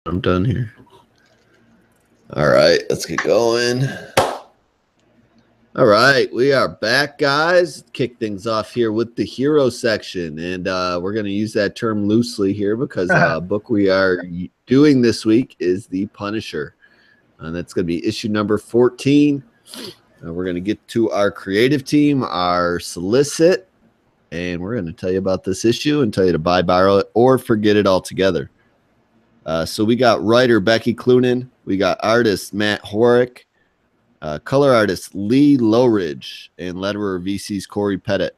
I'm done here. All right, let's get going. All right, we are back, guys. Kick things off here with the hero section, and we're going to use that term loosely here because the book we are doing this week is The Punisher, and that's going to be issue number 14. We're going to get to our creative team, our solicit, and we're going to tell you about this issue and tell you to buy, borrow it, or forget it altogether. So we got writer Becky Cloonan, we got artist Matt Horick, color artist Lee Lowridge, and letterer VC's Corey Pettit.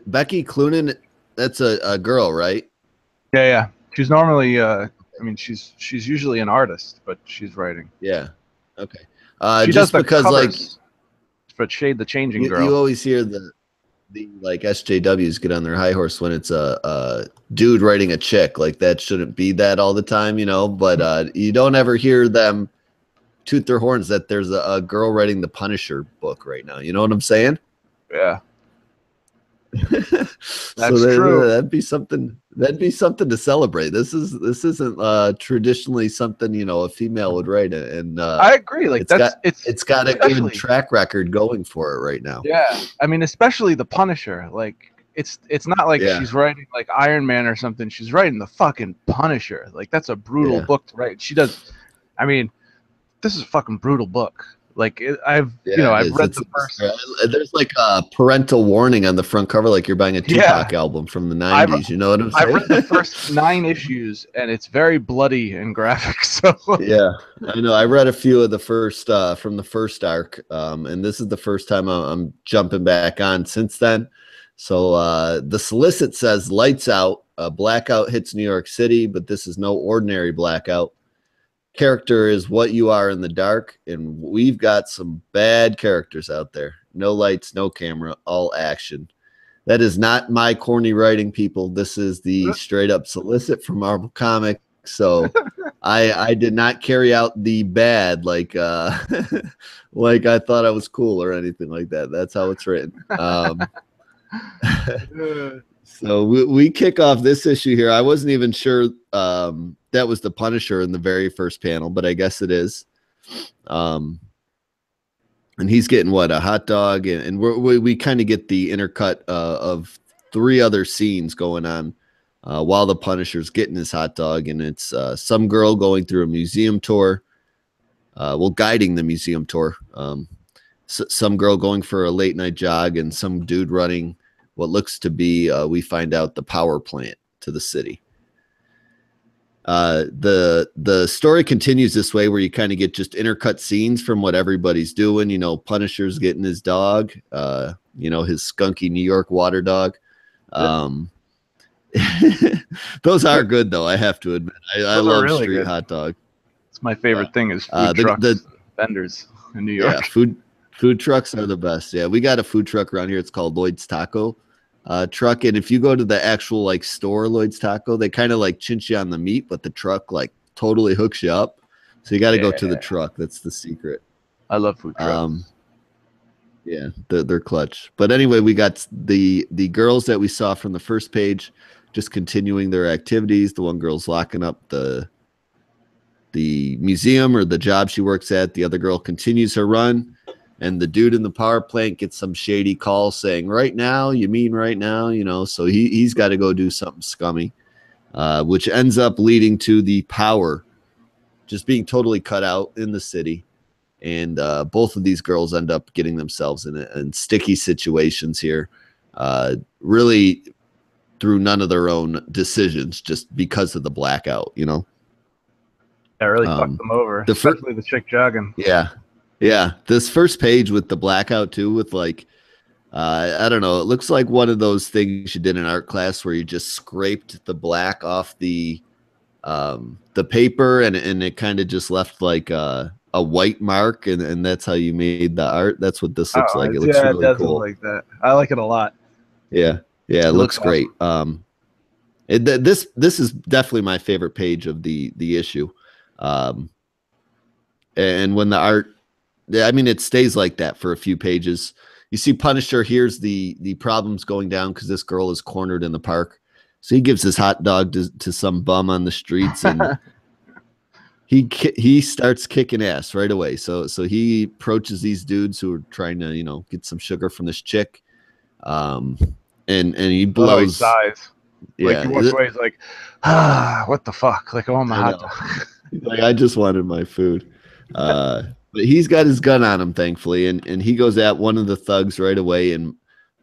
Becky Cloonan, that's a girl, right? Yeah. She's normally, I mean, she's usually an artist, but she's writing. Yeah. Okay. She just does the because, covers, like, for Shade the Changing Girl. You always hear the like SJWs get on their high horse when it's a dude writing a chick. Like, that shouldn't be that all the time, you know. But you don't ever hear them toot their horns that there's a girl writing the Punisher book right now. You know what I'm saying? Yeah. So true. That'd be something to celebrate. This isn't traditionally something, you know, a female would write, and I agree. Like, it's got a good track record going for it right now. Yeah, I mean, especially the Punisher. Like, it's not like she's writing like Iron Man or something. She's writing the fucking Punisher. Like, that's a brutal book to write. She does. I mean, this is a fucking brutal book. Like, I've read the first. There's like a parental warning on the front cover, like you're buying a Tupac album from the 90s. You know what I'm saying? I've read the first 9 issues, and it's very bloody and graphic. So yeah, I know. I read a few of the first from the first arc, and this is the first time I'm jumping back on since then. So the solicit says, "Lights out. A blackout hits New York City, but this is no ordinary blackout. Character is what you are in the dark, and we've got some bad characters out there. No lights, no camera, all action." That is not my corny writing, people. This is the straight up solicit from Marvel Comics. So I did not carry out the bad like like I thought I was cool or anything like that. That's how it's written. So we kick off this issue here. I wasn't even sure that was the Punisher in the very first panel, but I guess it is. And he's getting what, a hot dog, and we kind of get the intercut of 3 other scenes going on while the Punisher's getting his hot dog, and it's some girl going through a museum tour, guiding the museum tour. Some girl going for a late night jog, and some dude running what looks to be, we find out, the power plant to the city. The story continues this way, where you kind of get just intercut scenes from what everybody's doing. You know, Punisher's getting his dog, you know, his skunky New York water dog. Those are good, though, I have to admit. I love really street hot dog. It's my favorite thing is food trucks, vendors in New York. Yeah, food trucks are the best. Yeah, we got a food truck around here. It's called Lloyd's Taco truck, and if you go to the actual like store, Lloyd's Taco, they kind of like chinch you on the meat, but the truck like totally hooks you up. So you got to go to the truck. That's the secret. I love food trucks. Yeah, they're clutch. But anyway, we got the girls that we saw from the first page just continuing their activities. The one girl's locking up the museum or the job she works at. The other girl continues her run. And the dude in the power plant gets some shady call saying, "Right now? You mean right now?" You know, so he's got to go do something scummy, which ends up leading to the power just being totally cut out in the city. And both of these girls end up getting themselves in sticky situations here, really through none of their own decisions, just because of the blackout, you know? That really fucked them over, especially the chick jogging. Yeah, this first page with the blackout too, with like, I don't know, it looks like one of those things you did in art class where you just scraped the black off the paper, and it kind of just left like a white mark, and that's how you made the art. That's what this looks like. It looks really it does cool. Look like that. I like it a lot. Yeah, it looks great. This is definitely my favorite page of the issue. And when the art, I mean, it stays like that for a few pages. You see Punisher hears the problems going down because this girl is cornered in the park. So he gives his hot dog to some bum on the streets, and he starts kicking ass right away. So he approaches these dudes who are trying to, you know, get some sugar from this chick. And he blows. He sighs. Yeah. Like he walks away, he's like, what the fuck? Like, I want my hot dog. Like, I just wanted my food. But he's got his gun on him, thankfully, and he goes at one of the thugs right away and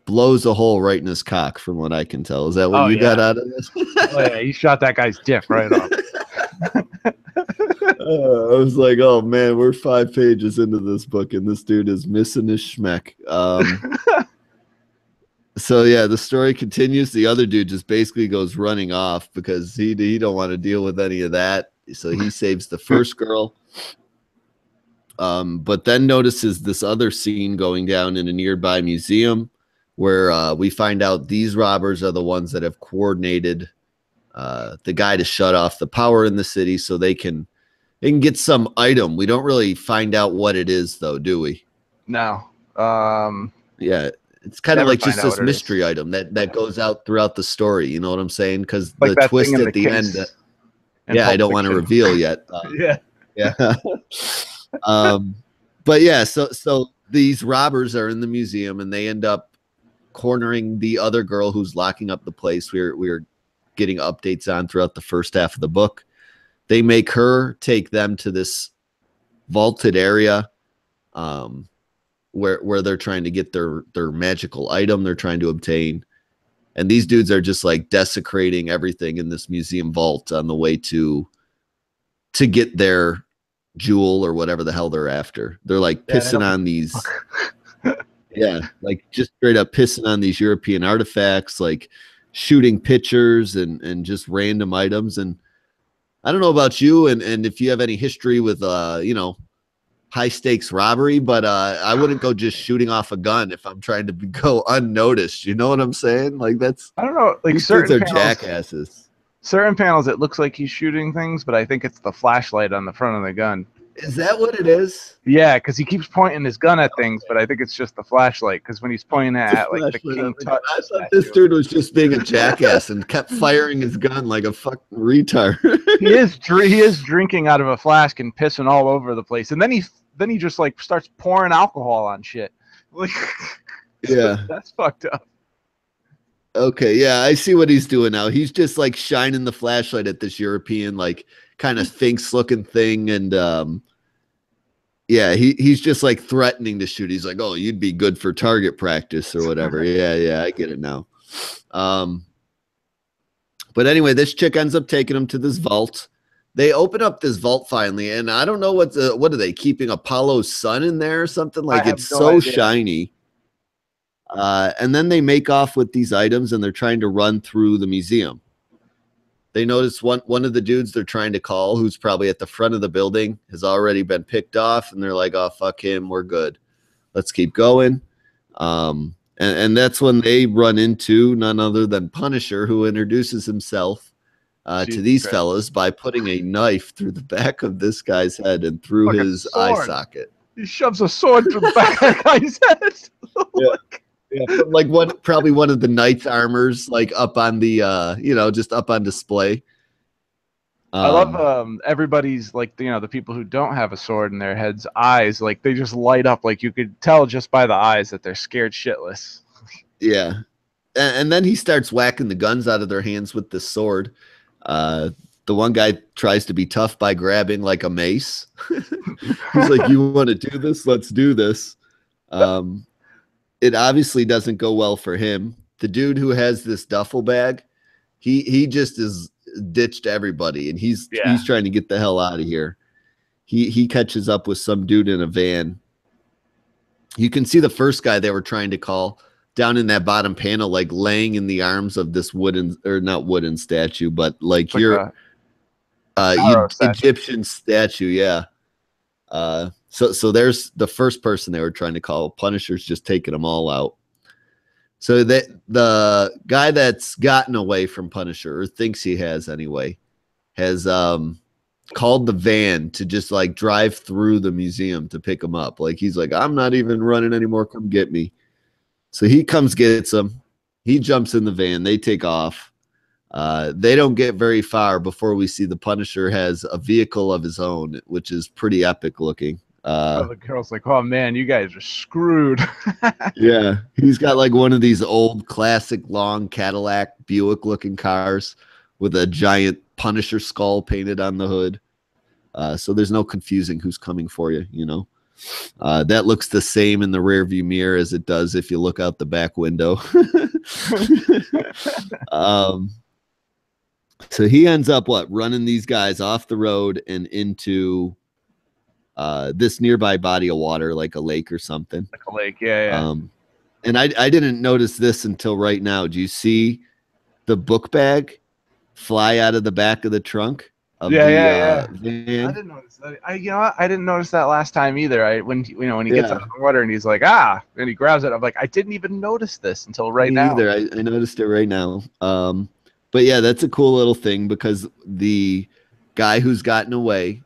blows a hole right in his cock, from what I can tell. Is that what you got out of this? Oh yeah, he shot that guy's dick right off. I was like, oh man, we're 5 pages into this book and this dude is missing his schmeck. So yeah, the story continues. The other dude just basically goes running off because he don't want to deal with any of that. So he saves the first girl. But then notices this other scene going down in a nearby museum where we find out these robbers are the ones that have coordinated the guy to shut off the power in the city so they can get some item. We don't really find out what it is, though, do we? No. Yeah, it's kind of like just this mystery item that goes out throughout the story. You know what I'm saying? Because like the twist at the end. Yeah, I don't want to reveal yet. Yeah. But yeah, so these robbers are in the museum and they end up cornering the other girl who's locking up the place. We're getting updates on throughout the first half of the book. They make her take them to this vaulted area where they're trying to get their magical item they're trying to obtain. And these dudes are just like desecrating everything in this museum vault on the way to get their jewel or whatever the hell they're after. They're like pissing on these. Yeah, like just straight up pissing on these European artifacts, like shooting pictures and just random items. And I don't know about you and if you have any history with you know, high stakes robbery, but I wouldn't go just shooting off a gun if I'm trying to go unnoticed. You know what I'm saying? Like that's, I don't know, like certain panels, jackasses. Certain panels it looks like he's shooting things, but I think it's the flashlight on the front of the gun. Is that what it is? Yeah, because he keeps pointing his gun at things, but I think it's just the flashlight. Because when he's pointing at like the King Tut, I thought this dude was just being a jackass and kept firing his gun like a fucking retard. He is drinking out of a flask and pissing all over the place, and then he just like starts pouring alcohol on shit. Like, yeah, that's fucked up. Okay, yeah, I see what he's doing now. He's just like shining the flashlight at this European like kind of Sphinx looking thing, and yeah, he's just like threatening to shoot. He's like, "Oh, you'd be good for target practice or whatever." Yeah, I get it now. But anyway, this chick ends up taking him to this vault. They open up this vault finally, and I don't know what are they keeping Apollo's sun in there or something? Like it's so shiny. And then they make off with these items, and they're trying to run through the museum. They notice one of the dudes they're trying to call, who's probably at the front of the building, has already been picked off, and they're like, "Oh, fuck him, we're good. Let's keep going." And that's when they run into none other than Punisher, who introduces himself to these fellas by putting a knife through the back of this guy's head and through his eye socket. He shoves a sword through the back of that guy's head. Yeah, like probably one of the knight's armors, like up on the you know, just up on display. I love everybody's like, you know, the people who don't have a sword in their heads, eyes, like they just light up, like you could tell just by the eyes that they're scared shitless. Yeah, and then he starts whacking the guns out of their hands with the sword. The one guy tries to be tough by grabbing like a mace. He's like, "You want to do this? Let's do this." It obviously doesn't go well for him. The dude who has this duffel bag, he just is ditched everybody, and he's trying to get the hell out of here. He catches up with some dude in a van. You can see the first guy they were trying to call down in that bottom panel, like laying in the arms of this wooden, or not wooden statue, but like your Egyptian statue. Yeah. So there's the first person they were trying to call. Punisher's just taking them all out. So that the guy that's gotten away from Punisher, or thinks he has anyway, has called the van to just like drive through the museum to pick him up. Like he's like, "I'm not even running anymore. Come get me." So he comes, gets him. He jumps in the van. They take off. They don't get very far before we see the Punisher has a vehicle of his own, which is pretty epic looking. The girl's like, oh man, you guys are screwed. Yeah, he's got like one of these old classic long Cadillac Buick looking cars with a giant Punisher skull painted on the hood. So there's no confusing who's coming for you, you know. That looks the same in the rear view mirror as it does if you look out the back window. So he ends up running these guys off the road and into this nearby body of water, like a lake or something. Like a lake, yeah. And I didn't notice this until right now. Do you see the book bag fly out of the back of the trunk of the van? I didn't notice that. I didn't notice that last time either. When he gets out of the water and he's like, and he grabs it. I'm like, I didn't even notice this until right now. Either. I noticed it right now. But yeah, that's a cool little thing because the guy who's gotten away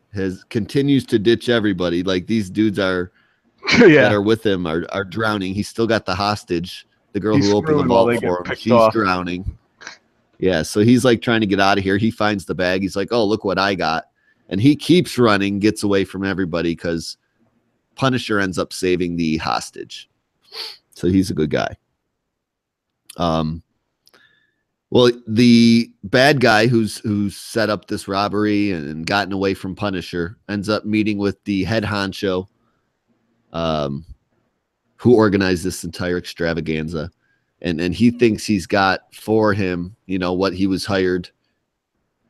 continues to ditch everybody. Like these dudes that are with him are drowning. He's still got the hostage, the girl who opened the vault for him. She's drowning. Yeah, so he's like trying to get out of here. He finds the bag. He's like, oh, look what I got. And he keeps running, gets away from everybody because Punisher ends up saving the hostage. So he's a good guy. Well, the bad guy who's set up this robbery and gotten away from Punisher ends up meeting with the head honcho who organized this entire extravaganza. And he thinks he's got for him, you know, what he was hired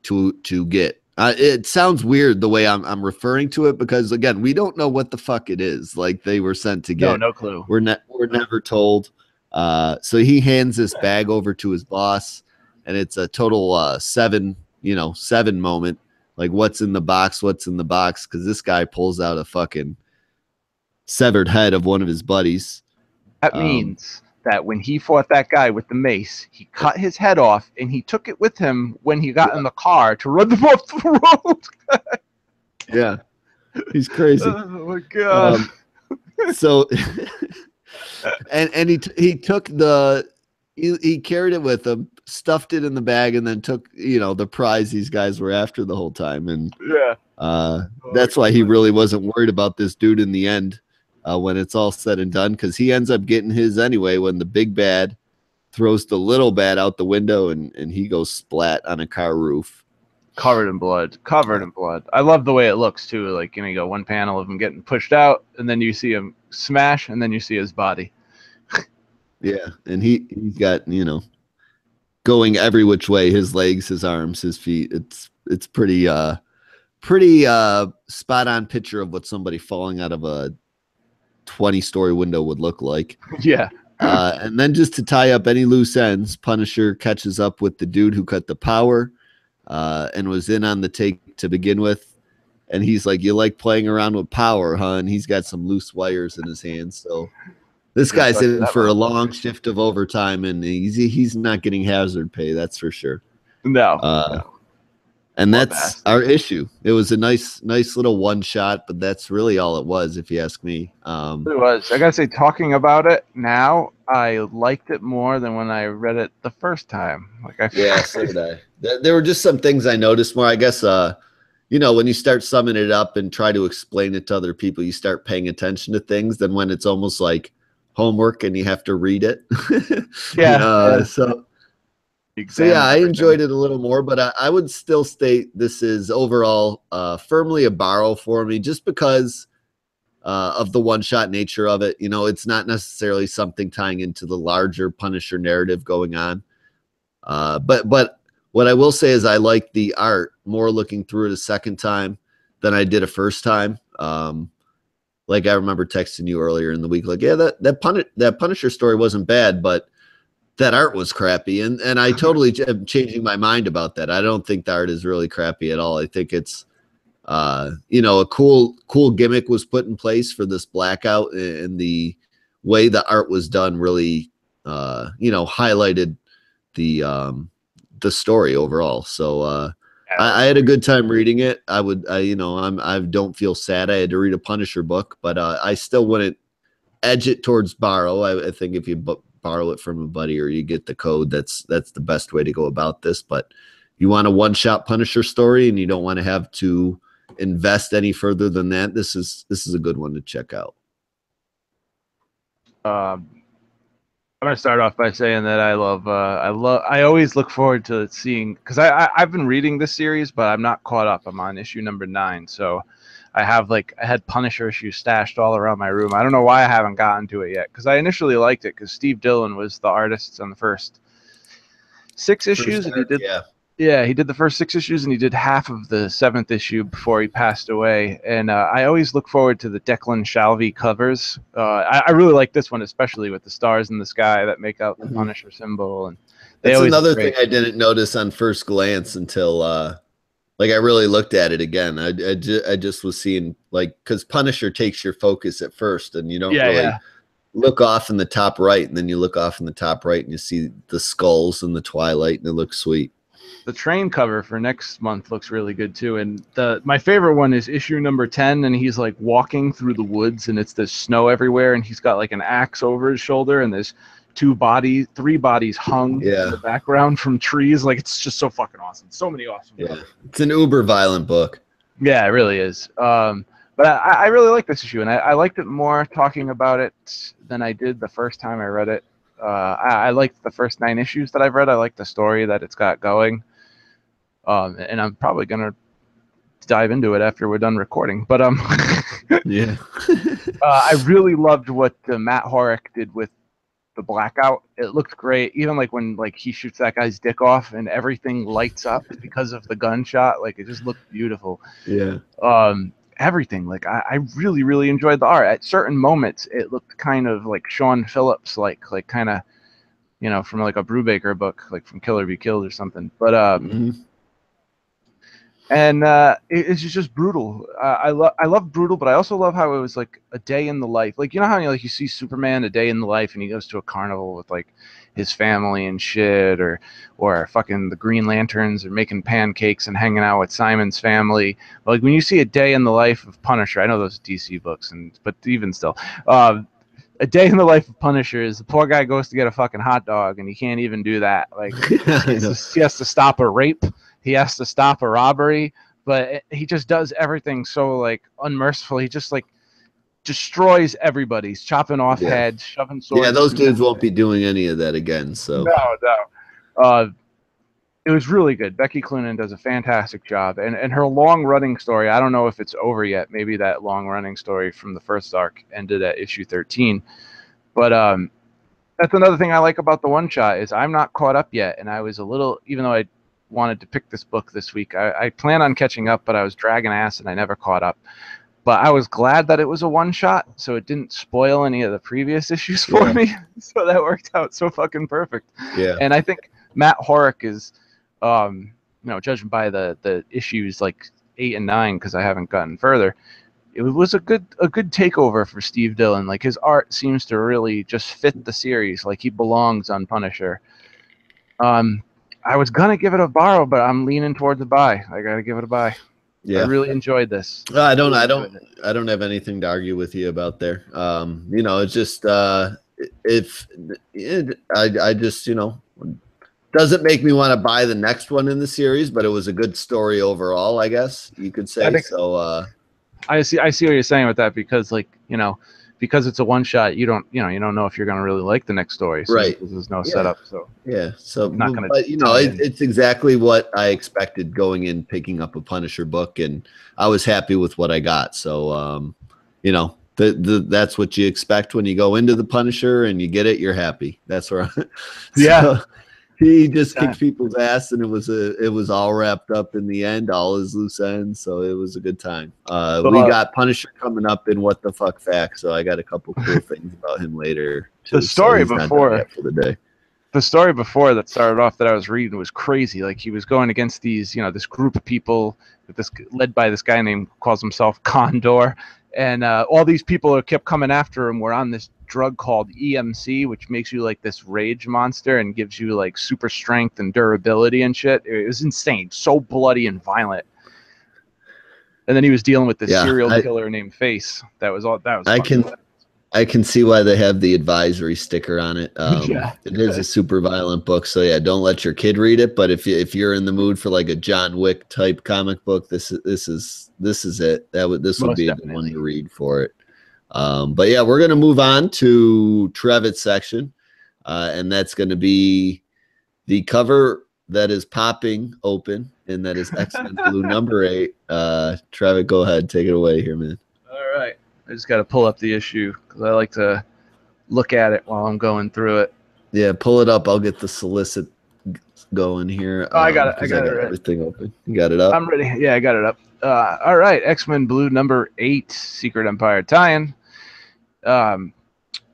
to get. It sounds weird the way I'm referring to it because, again, we don't know what the fuck it is. Like they were sent to get. No clue. We're never told. So he hands this bag over to his boss. And it's a total 7 moment. Like, what's in the box? Because this guy pulls out a fucking severed head of one of his buddies. That means that when he fought that guy with the mace, he cut his head off and he took it with him when he got in the car to run them off the road. Yeah, he's crazy. Oh my god! So, and he took he carried it with him, stuffed it in the bag, and then took, the prize these guys were after the whole time. And that's why he really wasn't worried about this dude in the end when it's all said and done, because he ends up getting his anyway when the big bad throws the little bad out the window and he goes splat on a car roof. Covered in blood. I love the way it looks, too. Like, you got one panel of him getting pushed out, and then you see him smash, and then you see his body. Yeah, and he's got, going every which way, his legs, his arms, his feet. It's pretty spot on picture of what somebody falling out of a 20-story window would look like. Yeah. And then just to tie up any loose ends, Punisher catches up with the dude who cut the power and was in on the take to begin with. And he's like, you like playing around with power, huh? And he's got some loose wires in his hands, so this guy's in for a long shift of overtime, and he's not getting hazard pay, that's for sure. No. And that's our issue. It was a nice little one shot, but that's really all it was, if you ask me. It was. I gotta say, talking about it now, I liked it more than when I read it the first time. Yeah, so did I. There were just some things I noticed more. I guess when you start summing it up and try to explain it to other people, you start paying attention to things. Then when it's almost like homework and you have to read it. So yeah, I enjoyed it a little more, but I would still state this is overall firmly a borrow for me, just because of the one-shot nature of it. It's not necessarily something tying into the larger Punisher narrative going on. But what I will say is I like the art more looking through it a second time than I did a first time. Like I remember texting you earlier in the week, like, yeah, that Punisher story wasn't bad, but that art was crappy. And I totally am changing my mind about that. I don't think the art is really crappy at all. I think it's, a cool gimmick was put in place for this blackout, and the way the art was done really, highlighted the story overall. So, I had a good time reading it. I don't feel sad I had to read a Punisher book, but I still wouldn't edge it towards borrow. I think if you borrow it from a buddy or you get the code. That's the best way to go about this. But you want a one-shot Punisher story and you don't want to have to invest any further than that, this is a good one to check out. I'm gonna start off by saying that I always look forward to seeing, because I've been reading this series, but I'm not caught up. I'm on issue number 9, so I had Punisher issues stashed all around my room. I don't know why I haven't gotten to it yet, because I initially liked it because Steve Dillon was the artist on the first 6 issues, and he did he did the first 6 issues, and he did half of the 7th issue before he passed away. And I always look forward to the Declan Shalvey covers. I really like this one, especially with the stars in the sky that make out the Punisher symbol. And that's another thing I didn't notice on first glance until like I really looked at it again. I just was seeing, like, because Punisher takes your focus at first, and you don't really look off in the top right, and then you look off in the top right and you see the skulls in the twilight, and it looks sweet. The train cover for next month looks really good too, and my favorite one is issue number 10, and he's like walking through the woods, and it's there's snow everywhere, and he's got like an axe over his shoulder, and there's 3 bodies hung in the background from trees. Like, it's just so fucking awesome. So many awesome covers. It's an uber violent book. Yeah, it really is. But I really like this issue, and I liked it more talking about it than I did the first time I read it. I liked the first 9 issues that I've read. I like the story that it's got going. And I'm probably gonna dive into it after we're done recording. But yeah, I really loved what Matt Horrick did with the blackout. It looked great. Even like when he shoots that guy's dick off and everything lights up because of the gunshot. Like, it just looked beautiful. Yeah. Everything. Like, I really, really enjoyed the art. At certain moments, it looked kind of like Sean Phillips, like kind of, from like a Brubaker book, like from Kill or Be Killed or something. But and it's just brutal. I love brutal, but I also love how it was like a day in the life. Like, how you see Superman, a day in the life, and he goes to a carnival with like his family and shit, or fucking the Green Lanterns are making pancakes and hanging out with Simon's family. But like when you see a day in the life of Punisher, I know those DC books, but even still, a day in the life of Punisher is the poor guy goes to get a fucking hot dog and he can't even do that. Like, he has to stop a rape. He has to stop a robbery, but he just does everything so like unmercifully. He just like destroys everybody. He's chopping off heads, shoving swords. Yeah, those dudes won't be doing any of that again. So no. It was really good. Becky Cloonan does a fantastic job, and her long running story. I don't know if it's over yet. Maybe that long running story from the first arc ended at issue 13, but that's another thing I like about the one shot is I'm not caught up yet, and I was a little, even though I wanted to pick this book this week. I plan on catching up, but I was dragging ass and I never caught up. But I was glad that it was a one-shot, so it didn't spoil any of the previous issues for me. So that worked out so fucking perfect. Yeah. And I think Matt Horrick is, judging by the issues like 8 and 9, because I haven't gotten further, it was a good takeover for Steve Dillon. Like, his art seems to really just fit the series. Like, he belongs on Punisher. I was gonna give it a borrow, but I'm leaning towards a buy. I gotta give it a buy. Yeah, I really enjoyed this. I don't have anything to argue with you about there. It's just I just doesn't make me want to buy the next one in the series, but it was a good story overall, I guess you could say. I see what you're saying with that, because because it's a one shot, you don't know if you're going to really like the next story. So right. There's no setup. So so not going to, it's exactly what I expected going in, picking up a Punisher book, and I was happy with what I got. So, that's what you expect when you go into the Punisher and you get it, you're happy. That's where, he just kicked people's ass, and it was all wrapped up in the end, all his loose ends. So it was a good time. We got Punisher coming up in What the Fuck Facts, so I got a couple cool things about him later. The story before that started off that I was reading was crazy. Like, he was going against these, this group of people led by this guy named, calls himself Condor, and all these people who kept coming after him were on this drug called EMC, which makes you like this rage monster and gives you like super strength and durability and shit. It was insane, so bloody and violent. And then he was dealing with this serial killer named Face. That was all. That was. I can see why they have the advisory sticker on it. Yeah, it is a super violent book, so yeah, don't let your kid read it. But if you're in the mood for like a John Wick type comic book, this is it. This would most be a good definitely. one to read for it. But yeah, we're gonna move on to Trevitt's section, and that's gonna be the cover that is popping open, and that is X-Men Blue number 8. Trevitt, go ahead, take it away here, man. All right. I just got to pull up the issue because I like to look at it while I'm going through it. Yeah, pull it up. I'll get the solicit going here. Oh, I got it. I got got it. everything open. You got it up? I'm ready. Yeah, I got it up. All right. X-Men Blue number 8, Secret Empire tie-in.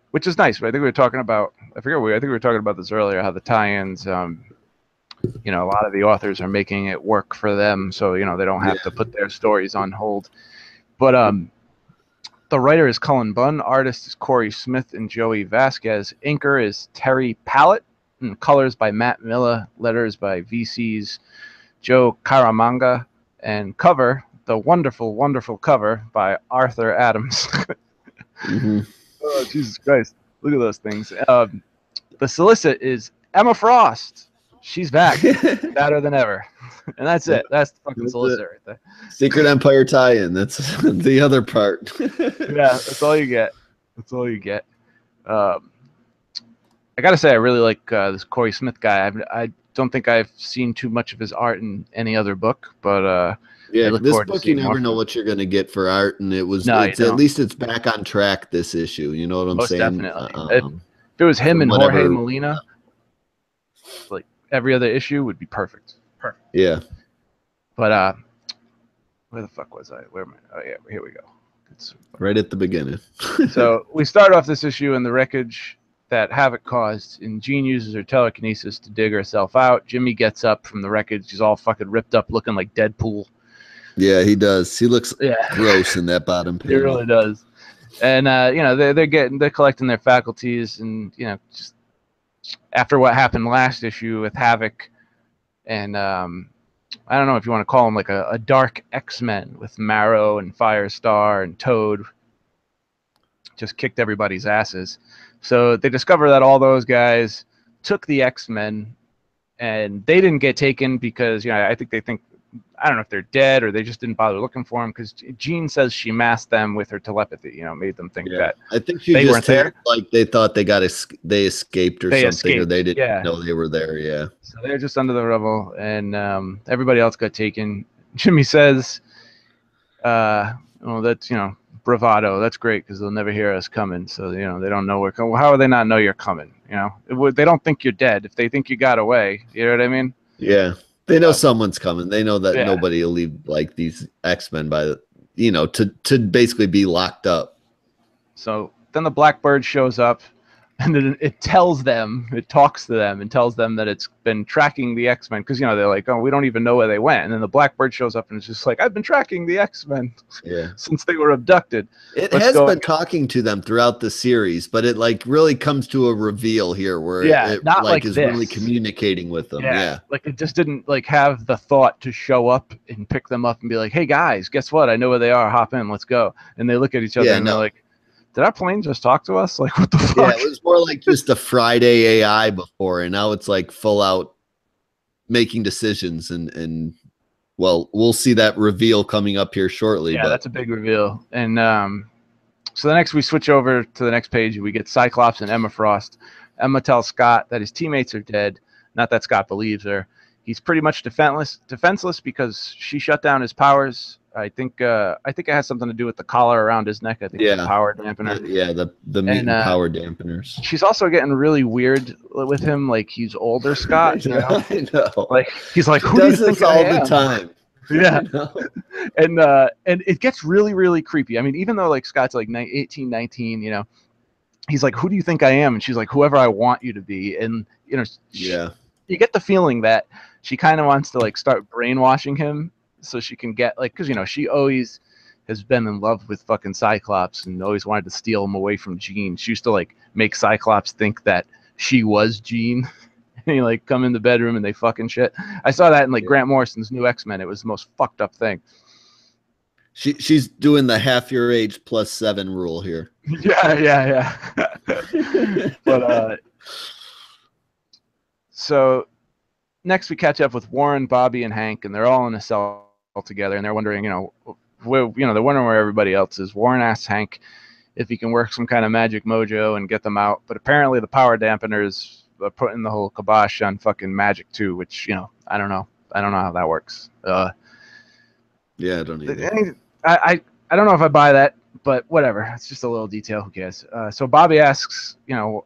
Which is nice. But I think we were talking about, I think we were talking about this earlier, how the tie-ins, you know, a lot of the authors are making it work for them. So, you know, they don't have to put their stories on hold. But the writer is Cullen Bunn, artist is Corey Smith and Joey Vasquez, inker is Terry Pallett, and colors by Matt Miller, letters by VC's Joe Caramanga, and cover, the wonderful, wonderful cover by Arthur Adams. Oh, Jesus Christ. Look at those things. The solicit is Emma Frost. She's back, better than ever. And that's it. That's the fucking solicit right there. Secret Empire tie-in. That's the other part. Yeah, that's all you get. That's all you get. I gotta say, I really like this Corey Smith guy. I don't think I've seen too much of his art in any other book, but yeah, this book you never know what you're gonna get for art, and at least it's back on track this issue. You know what I'm saying? Definitely. If it was him and Jorge Molina, like every other issue would be perfect. Perfect. Yeah. But where the fuck was I? Where am I? Oh yeah, here we go. It's right at the beginning. So we start off this issue in the wreckage that Havoc caused, and Jean uses her telekinesis to dig herself out. Jimmy gets up from the wreckage. He's all fucking ripped up, looking like Deadpool. Yeah, he does. He looks gross in that bottom panel. He really does. And you know, they're collecting their faculties, and you know, just after what happened last issue with Havoc, and I don't know if you want to call him like a dark X-Men with Marrow and Firestar and Toad, just kicked everybody's asses. So they discover that all those guys took the X-Men, and they didn't get taken because, you know, I think they think, I don't know if they're dead or they just didn't bother looking for them, because Jean says she masked them with her telepathy, you know, made them think that I think she they weren't there. Like they thought they escaped or something, or they didn't know they were there. Yeah. So they're just under the rubble, and everybody else got taken. Jimmy says, well, that's, you know, bravado. That's great because they'll never hear us coming. So, you know, they don't know we're coming. How would they not know you're coming? You know, they don't think you're dead. If they think you got away, you know what I mean? Yeah. They know someone's coming. They know that nobody will leave like these X-Men by the, you know, to basically be locked up. So then the Blackbird shows up, and then it tells them, it talks to them and tells them that it's been tracking the X-Men, because, you know, they're like, oh, we don't even know where they went. And then the Blackbird shows up and it's just like, I've been tracking the X-Men since they were abducted. It has been talking to them throughout the series, but it like really comes to a reveal here where it not like is this. really communicating with them. Yeah. Like it just didn't like have the thought to show up and pick them up and be like, hey guys, guess what? I know where they are. Hop in, let's go. And they look at each other and they're like, did our plane just talk to us? Like, what the fuck? Yeah, it was more like just a Friday AI before, and now it's like full out making decisions. And well, we'll see that reveal coming up here shortly. Yeah, that's a big reveal. And so the next, we switch over to the next page, and we get Cyclops and Emma Frost. Emma tells Scott that his teammates are dead. Not that Scott believes her. He's pretty much defenseless because she shut down his powers. I think it has something to do with the collar around his neck. I think it's a power dampener. Yeah, the mutant power dampeners. She's also getting really weird with him. Like, he's older, Scott. You know? I know. Like, he's like, who does this all the time? Yeah. And it gets really, really creepy. I mean, even though like Scott's like 18, 19, you know, he's like, who do you think I am? And she's like, whoever I want you to be. And, you know, you get the feeling that she kind of wants to like start brainwashing him, so she can get like, because, you know, she always has been in love with fucking Cyclops and always wanted to steal him away from Jean. She used to like make Cyclops think that she was Jean. And he like come in the bedroom and they fucking shit. I saw that in like Grant Morrison's new X-Men. It was the most fucked up thing. She's doing the half your age plus 7 rule here. Yeah. But so next we catch up with Warren, Bobby, and Hank, and they're all in a cell together, and they're wondering, they're wondering where everybody else is. Warren asks Hank if he can work some kind of magic mojo and get them out, but apparently the power dampeners are putting the whole kibosh on fucking magic too, which I don't know how that works. Yeah, I don't either. I don't know if I buy that, but whatever. It's just a little detail. Who cares? So Bobby asks,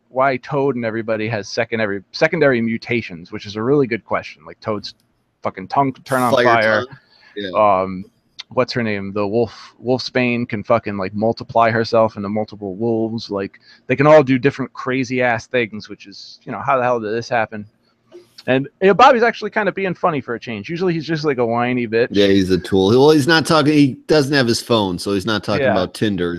why Toad and everybody has secondary mutations, which is a really good question. Like Toad's fucking tongue can turn on fire. Yeah. What's her name? The Wolfsbane can fucking like multiply herself into multiple wolves. Like they can all do different crazy ass things, which is, how the hell did this happen? And Bobby's actually kind of being funny for a change. Usually he's just like a whiny bitch. Yeah, he's a tool. Well, he's not talking. He doesn't have his phone, so he's not talking about Tinder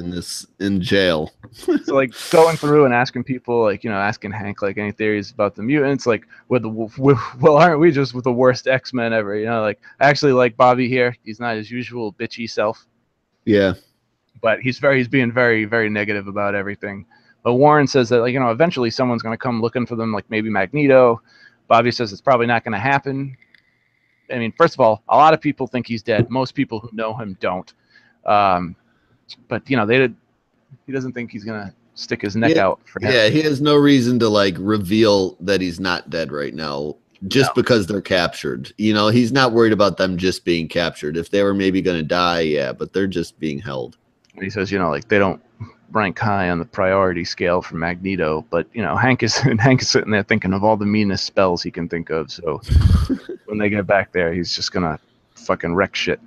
in jail. So like going through and asking people, like asking Hank like any theories about the mutants, like well, aren't we just with the worst X-Men ever? Like I actually like Bobby here. He's not his usual bitchy self. Yeah, but he's being very, very negative about everything. But Warren says that eventually someone's going to come looking for them, like maybe Magneto. Bobby says it's probably not going to happen. I mean, first of all, a lot of people think he's dead. Most people who know him don't. But he doesn't think he's going to stick his neck out for him. Yeah, he has no reason to like reveal that he's not dead right now just because they're captured. He's not worried about them just being captured. If they were maybe going to die, yeah, but they're just being held. And he says, like they don't rank high on the priority scale for Magneto, but Hank is sitting there thinking of all the meanest spells he can think of. So when they get back there, he's just gonna fucking wreck shit.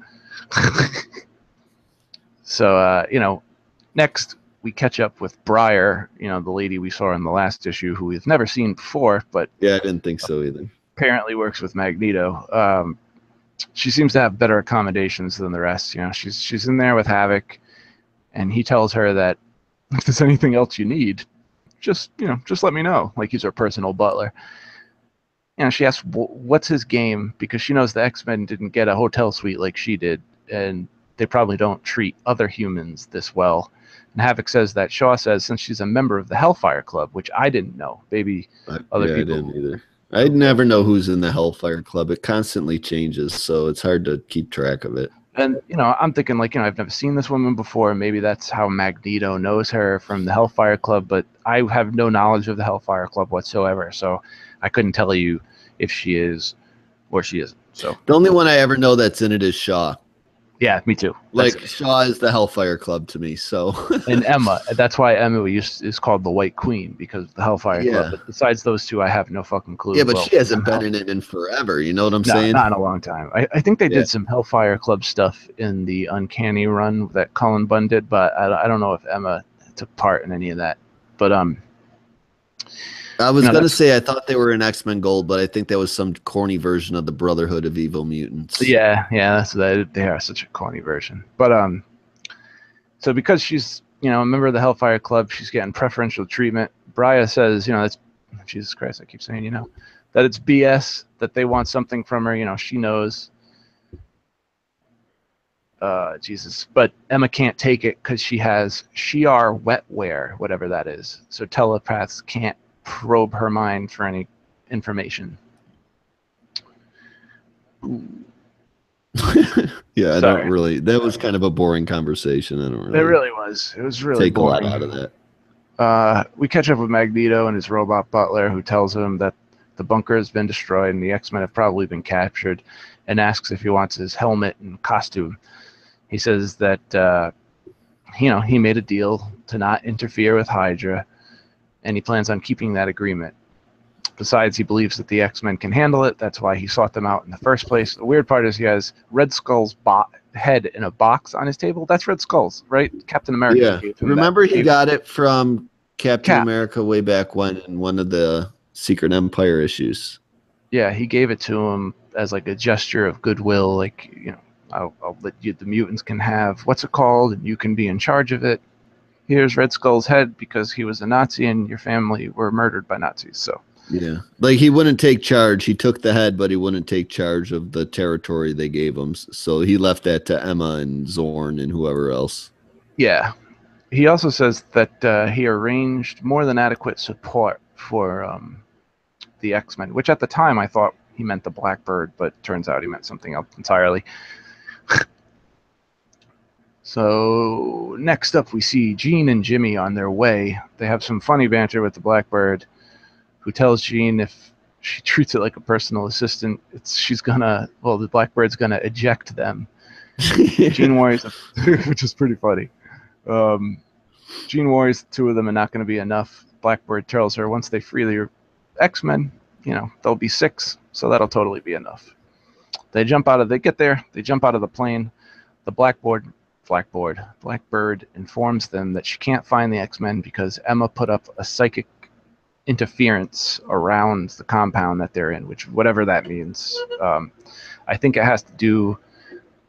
So next we catch up with Briar, the lady we saw in the last issue, who we've never seen before, but yeah, I didn't think so either. Apparently works with Magneto. She seems to have better accommodations than the rest. She's in there with Havoc, and he tells her that if there's anything else you need, just let me know. Like he's her personal butler. She asks, what's his game? Because she knows the X-Men didn't get a hotel suite like she did, and they probably don't treat other humans this well. And Havoc says that Shaw says since she's a member of the Hellfire Club, which I didn't know. Maybe other people. I didn't either. I'd never know who's in the Hellfire Club. It constantly changes, so it's hard to keep track of it. And, I'm thinking, I've never seen this woman before. Maybe that's how Magneto knows her from the Hellfire Club, but I have no knowledge of the Hellfire Club whatsoever, so I couldn't tell you if she is or she isn't. So the only one I ever know that's in it is Shaw. Yeah, me too. Shaw is the Hellfire Club to me, so. And Emma, that's why Emma is called the White Queen, because of the Hellfire Club. But besides those two, I have no fucking clue. Yeah, but she hasn't been in it in forever. You know what I'm saying? Not in a long time. I think they did some Hellfire Club stuff in the Uncanny run that Cullen Bunn did, but I don't know if Emma took part in any of that. But I was going to say I thought they were in X-Men Gold, but I think that was some corny version of the Brotherhood of Evil Mutants. Yeah, they are such a corny version. But so because she's a member of the Hellfire Club, she's getting preferential treatment. Briar says, that's Jesus Christ, I keep saying that it's BS that they want something from her. She knows. Jesus, but Emma can't take it because she has Shi'ar wetware, whatever that is. So telepaths can't probe her mind for any information. Yeah, I don't really. That was kind of a boring conversation. I don't really. It really was. It was really take boring. a lot out of that. We catch up with Magneto and his robot butler, who tells him that the bunker has been destroyed and the X-Men have probably been captured, and asks if he wants his helmet and costume. He says that he made a deal to not interfere with Hydra, and he plans on keeping that agreement. Besides, he believes that the X-Men can handle it. That's why he sought them out in the first place. The weird part is he has Red Skull's head in a box on his table. That's Red Skull's, right? Captain America. Yeah. Remember he got it from Captain America way back when in one of the Secret Empire issues. Yeah, he gave it to him as like a gesture of goodwill. Like, I'll let you, the mutants can have, what's it called? And you can be in charge of it. Here's Red Skull's head because he was a Nazi and your family were murdered by Nazis. So Yeah. Like he wouldn't take charge. He took the head, but he wouldn't take charge of the territory they gave him. So he left that to Emma and Zorn and whoever else. Yeah. He also says that he arranged more than adequate support for the X-Men, which at the time I thought he meant the Blackbird, but turns out he meant something else entirely. So next up we see Jean and Jimmy on their way. They have some funny banter with the Blackbird, who tells Jean if she treats it like a personal assistant, the Blackbird's gonna eject them. Jean worries, which is pretty funny. Jean worries the two of them are not going to be enough. Blackbird tells her once they free the X-Men, there'll be 6, so that'll totally be enough. They jump out of the plane. The Blackbird informs them that she can't find the X-Men because Emma put up a psychic interference around the compound that they're in, which whatever that means. I think it has to do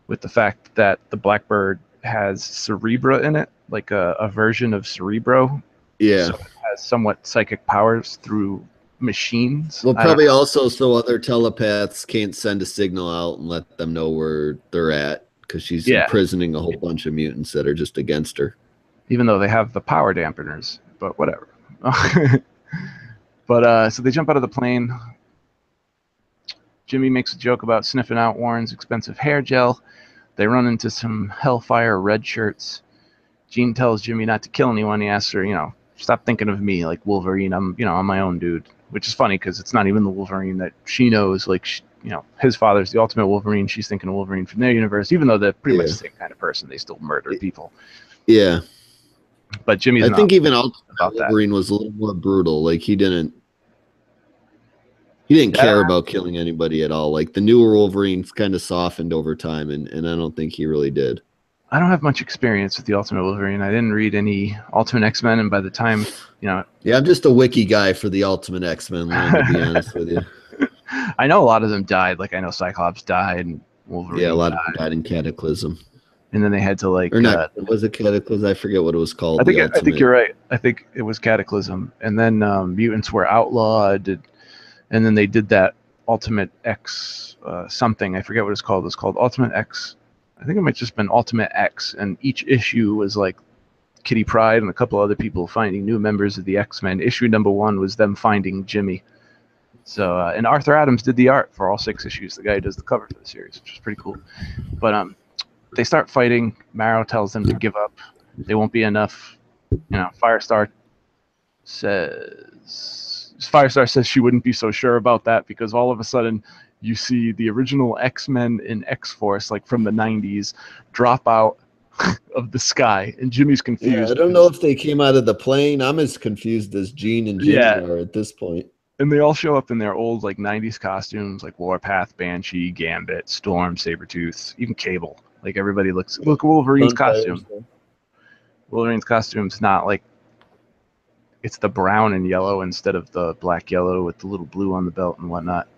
with the fact that the Blackbird has Cerebra in it, like a version of Cerebro. Yeah. So it has somewhat psychic powers through machines. Well, probably also so other telepaths can't send a signal out and let them know where they're at, because she's imprisoning a whole bunch of mutants that are just against her. Even though they have the power dampeners, but whatever. But so they jump out of the plane. Jimmy makes a joke about sniffing out Warren's expensive hair gel. They run into some Hellfire red shirts. Jean tells Jimmy not to kill anyone. He asks her, stop thinking of me like Wolverine. I'm my own dude. Which is funny because it's not even the Wolverine that she knows. Like, his father's the Ultimate Wolverine. She's thinking of Wolverine from their universe. Even though they're pretty much the same kind of person, they still murder people. Yeah. But Jimmy's I think even Ultimate Wolverine was a little more brutal. Like he didn't care about killing anybody at all. Like the newer Wolverine's kind of softened over time, and I don't think he really did. I don't have much experience with the Ultimate Wolverine. I didn't read any Ultimate X-Men, and by the time, Yeah, I'm just a wiki guy for the Ultimate X-Men line, to be honest with you. I know a lot of them died. Like I know Cyclops died and Wolverine. Yeah, a lot of them died in Cataclysm. And then they had to or not? Was it Cataclysm? I forget what it was called. I think you're right. I think it was Cataclysm. And then mutants were outlawed, and then they did that Ultimate X something. I forget what it's called. It's called Ultimate X. I think it might just been Ultimate X, and each issue was like Kitty Pryde and a couple other people finding new members of the X-Men. Issue number 1 was them finding Jimmy. So and Arthur Adams did the art for all 6 issues. The guy who does the cover for the series, which is pretty cool. But they start fighting. Marrow tells them to give up. They won't be enough. Firestar says she wouldn't be so sure about that, because all of a sudden you see the original X-Men in X-Force, like from the 90s, drop out of the sky, and Jimmy's confused. Yeah, I don't know if they came out of the plane. I'm as confused as Jean and Jimmy are at this point. And they all show up in their old, like, 90s costumes, like Warpath, Banshee, Gambit, Storm, Sabretooth, even Cable. Like, everybody look Wolverine's costume. Wolverine's costume's not like, it's the brown and yellow instead of the black yellow with the little blue on the belt and whatnot.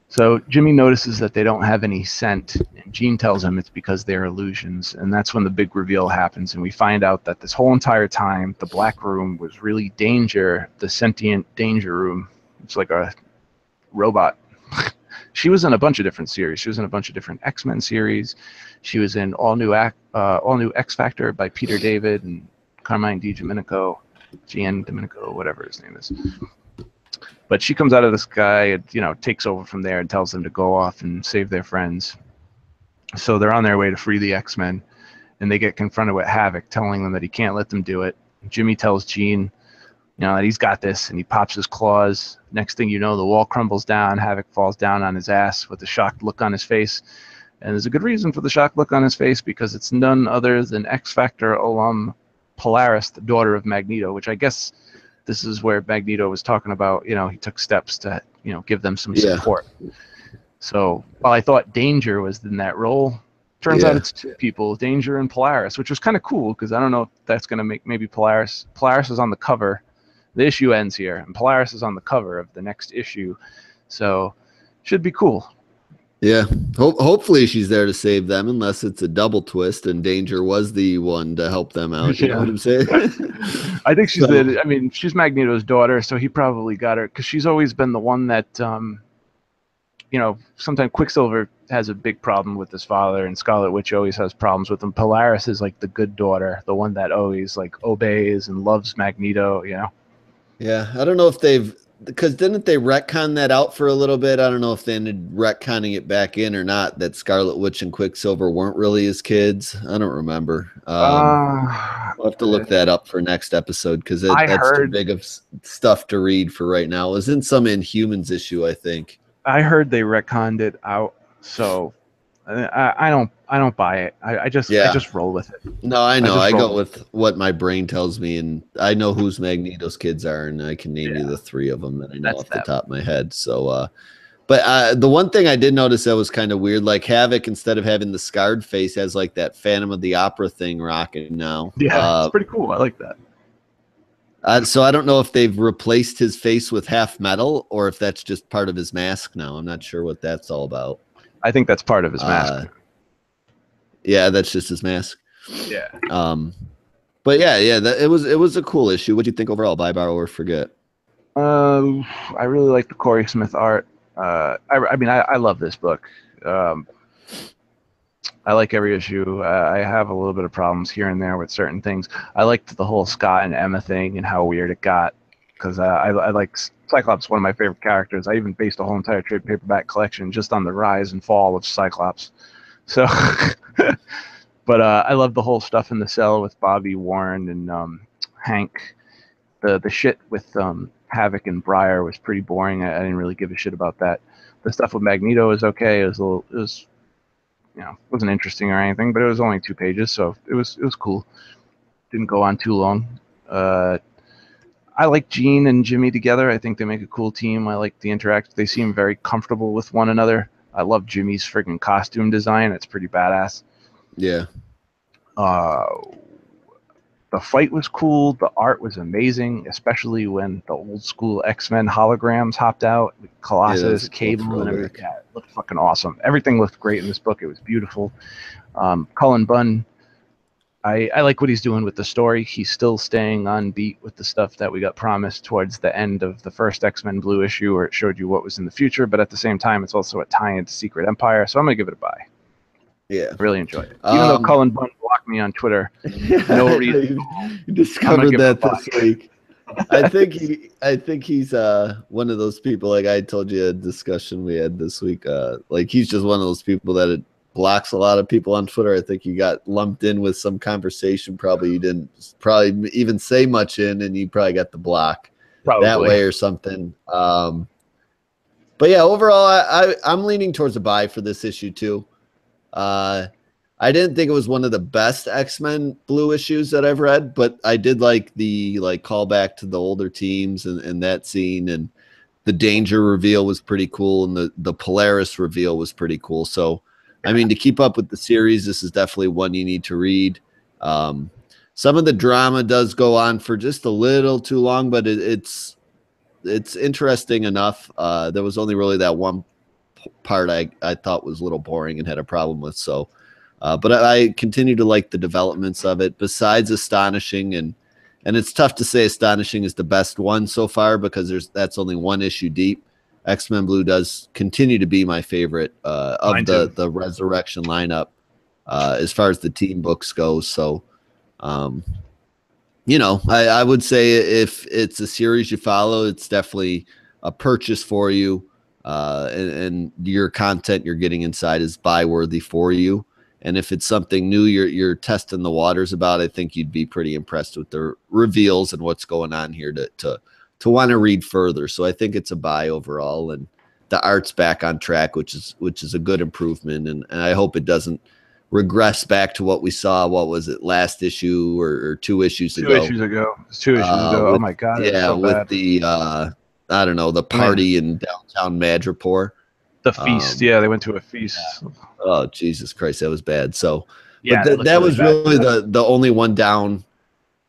So Jimmy notices that they don't have any scent, and Jean tells him it's because they're illusions, and that's when the big reveal happens, and we find out that this whole entire time the Black Room was really Danger, the sentient Danger Room. It's like a robot. She was in a bunch of different series. She was in a bunch of different X-Men series. She was in All New X Factor by Peter David and Carmine DiDomenico, Gian Domenico, whatever his name is. But she comes out of the sky and, takes over from there and tells them to go off and save their friends. So they're on their way to free the X-Men, and they get confronted with Havoc, telling them that he can't let them do it. Jimmy tells Jean, that he's got this, and he pops his claws. Next thing you know, the wall crumbles down. Havoc falls down on his ass with a shocked look on his face. And there's a good reason for the shocked look on his face, because it's none other than X Factor alum Polaris, the daughter of Magneto, which I guess this is where Magneto was talking about, he took steps to, give them some support. So while I thought Danger was in that role, turns out it's 2 people, Danger and Polaris, which was kind of cool, because I don't know if that's going to make maybe Polaris is on the cover. The issue ends here, and Polaris is on the cover of the next issue. So should be cool. Yeah. Hopefully she's there to save them, unless it's a double twist and Danger was the one to help them out. You know what I'm saying? I think she's So, I mean, she's Magneto's daughter, so he probably got her because she's always been the one that, sometimes Quicksilver has a big problem with his father, and Scarlet Witch always has problems with him. Polaris is like the good daughter, the one that always like obeys and loves Magneto. yeah, I don't know if because didn't they retcon that out for a little bit? I don't know if they ended retconning it back in or not, that Scarlet Witch and Quicksilver weren't really his kids. I don't remember. We'll have to look that up for next episode, because that's too big of stuff to read for right now. It was in some Inhumans issue, I think. I heard they retconned it out, so I don't buy it. I just roll with it. No, I know. I go with what my brain tells me, and I know whose Magneto's kids are, and I can name you the three of them that I know off the top of my head. So, but the one thing I did notice that was kind of weird, like Havoc, instead of having the scarred face, has like that Phantom of the Opera thing rocking now. Yeah, it's pretty cool. I like that. So I don't know if they've replaced his face with half metal, or if that's just part of his mask now. I'm not sure what that's all about. I think that's part of his mask. Yeah, that's just his mask. Yeah. But yeah, it was a cool issue. What do you think overall? Buy, borrow, or forget? I really like the Corey Smith art. I mean, I love this book. I like every issue. I have a little bit of problems here and there with certain things. I liked the whole Scott and Emma thing and how weird it got, because I like Cyclops, one of my favorite characters. I even based a whole entire trade paperback collection just on the rise and fall of Cyclops. So, but I love the whole stuff in the cell with Bobby, Warren, and Hank. The shit with Havoc and Briar was pretty boring. I didn't really give a shit about that. The stuff with Magneto is okay. It was wasn't interesting or anything, but it was only 2 pages, so it was cool. Didn't go on too long. I like Jean and Jimmy together. I think they make a cool team. I like the interact. They seem very comfortable with one another. I love Jimmy's freaking costume design. It's pretty badass. Yeah. The fight was cool. The art was amazing, especially when the old school X-Men holograms hopped out. Colossus, Cable, and everything. Yeah, it looked fucking awesome. Everything looked great in this book. It was beautiful. Cullen Bunn, I like what he's doing with the story. He's still staying on beat with the stuff that we got promised towards the end of the first X-Men Blue issue, where it showed you what was in the future, but at the same time, it's also a tie-in to Secret Empire, so I'm going to give it a buy. Yeah. I really enjoyed it. Even though Cullen Bunn blocked me on Twitter. No reason. You discovered that this week. I think he's one of those people, like I told you a discussion we had this week. Like he's just one of those people that it blocks a lot of people on Twitter. I think you got lumped in with some conversation. Probably you didn't even say much in, and you probably got the block that way or something. But yeah, overall, I'm leaning towards a buy for this issue too. I didn't think it was one of the best X-Men Blue issues that I've read, but I did like the callback to the older teams and that scene, and the Danger reveal was pretty cool, and the Polaris reveal was pretty cool. So, I mean, to keep up with the series, this is definitely one you need to read. Some of the drama does go on for just a little too long, but it's interesting enough. There was only really that one part I thought was a little boring and had a problem with. So, but I continue to like the developments of it. Besides Astonishing, and it's tough to say Astonishing is the best one so far, because that's only one issue deep. X-Men Blue does continue to be my favorite of the Resurrection lineup as far as the team books go. So, I would say if it's a series you follow, it's definitely a purchase for you. And your content you're getting inside is buy worthy for you. And if it's something new you're testing the waters about, I think you'd be pretty impressed with the reveals and what's going on here to want to read further. So I think it's a buy overall, and the art's back on track, which is a good improvement. And I hope it doesn't regress back to what we saw. What was it, last issue or 2 issues ago? 2 issues ago. It's 2 issues ago. Oh my God. Yeah. So with bad. the, I don't know, the party in downtown Madripoor. The feast. Yeah, they went to a feast. Yeah. Oh, Jesus Christ, that was bad. So, yeah, but that was really the only one down.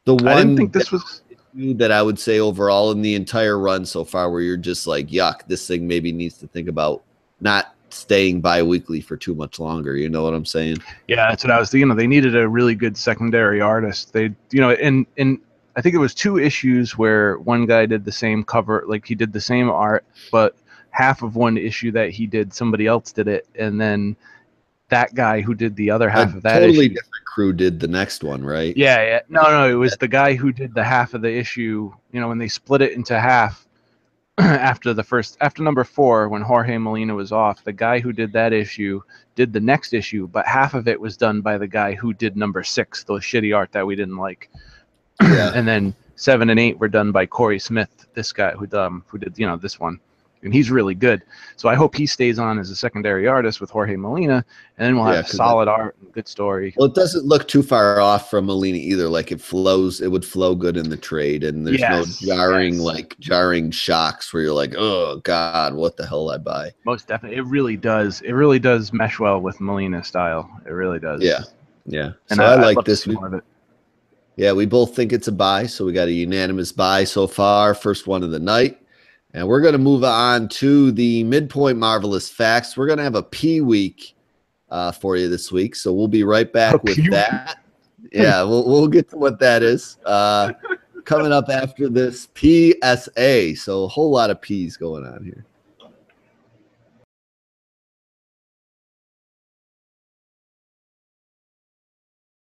The one I didn't think this was that I would say overall in the entire run so far, where you're just like, yuck, this thing maybe needs to think about not staying bi-weekly for too much longer. You know what I'm saying? Yeah, that's what I was thinking. They needed a really good secondary artist. They, and I think it was 2 issues where one guy did the same cover, like he did the same art, but half of one issue that he did, somebody else did it, and then that guy who did the other half of that totally issue, different crew did the next one, right? Yeah. No, it was the guy who did the half of the issue. When they split it into half after number 4, when Jorge Molina was off, the guy who did that issue did the next issue, but half of it was done by the guy who did number 6, the shitty art that we didn't like. Yeah. And then 7 and 8 were done by Corey Smith, this guy who did this one, and he's really good. So I hope he stays on as a secondary artist with Jorge Molina, and then we'll have solid art and good story. Well, it doesn't look too far off from Molina either. Like it would flow good in the trade, and there's no jarring shocks where you're like, oh God, what the hell did I buy? Most definitely, it really does. It really does mesh well with Molina style. It really does. Yeah. And so I like this. More of it. Yeah, we both think it's a buy, so we got a unanimous buy so far. First one of the night. And we're going to move on to the Midpoint Marvelous Facts. We're going to have a P week for you this week, so we'll be right back with that. Yeah, we'll get to what that is. Coming up after this PSA, so a whole lot of P's going on here.